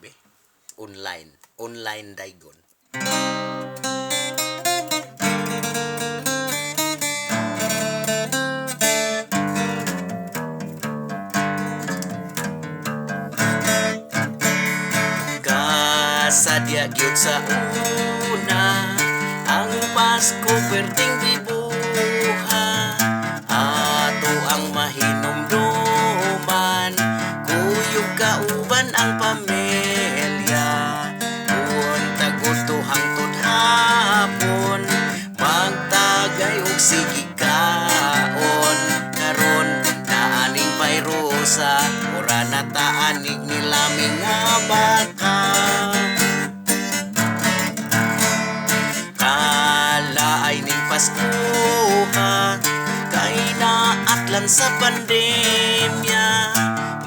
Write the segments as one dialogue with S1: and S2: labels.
S1: be. Online daygon. Kasadya gyud sa una ang Pasko perting bibuha, ato ang mahinumduman, kuyog kauban ang pamilya, untag gusto hangtod hapon, magtagay og sige kaon, karon naaning payrosa, ora na taanig nilaming nga baka. Kalaay ning Paskuha, kay naatlan sa pandemya,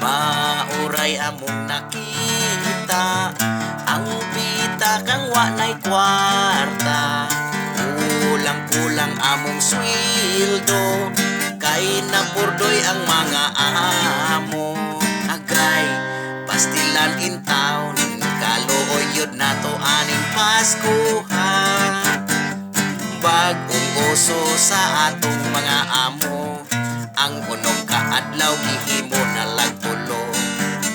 S1: mauray among nakita, ang pita kang wanay kwarta, kulang-kulang among sweldo, kay napurdoy ang mga amo, agay pastilan in town, kaluoy yun nato aning Paskuha, bagong uso sa atong mga amo, ang unong kaadlaw gihimo na lagtulo,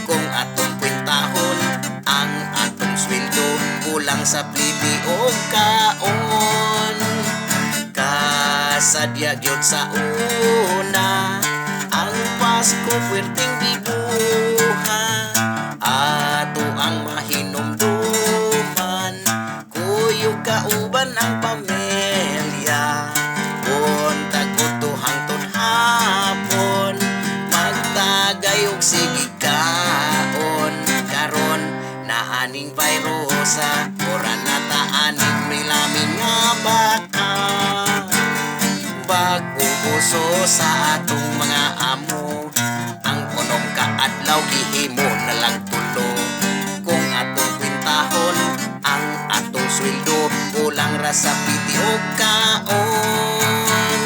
S1: kung atong kwintahon ang atong sweldo, kulang sa plibi o kaon. Kasadya gyud sa una ang Pasko puwerteng bibuha, ato ang mahinumduman, kuyog kauban ang pamilya, untag gusto hangtod hapon, magtagay og sige kaon, karon naaning payrosa, ora na taanig milaming nga baka, bagong uso sa atong mga amo, ang unong kaadlaw gihimo na lang tulo, kung atong kwintahon ang atong sweldo, kulang ra sa piti o kaon.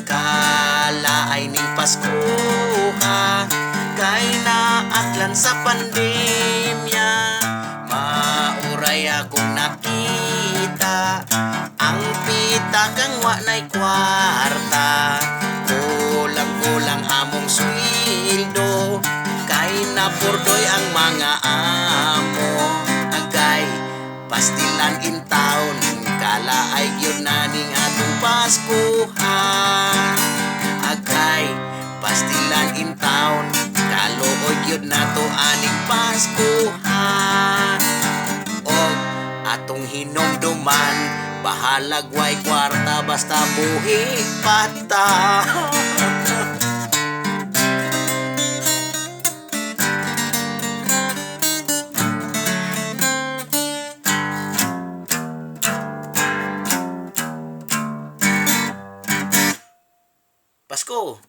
S1: Kalaay ning Paskuha, kay naatlan sa pandemya, mauray akong nakita, ang pita kang wanay kwarta, kulang-kulang among sweldo, kay napurdoy ang mga amo, agay pastilan in town, kalaay gyud naning atong Paskuha, agay pastilan in town, kaluoy gyud nato aning Paskuha, og atong hinumduman, bahalag way kwarta basta buhi pata. Pasko.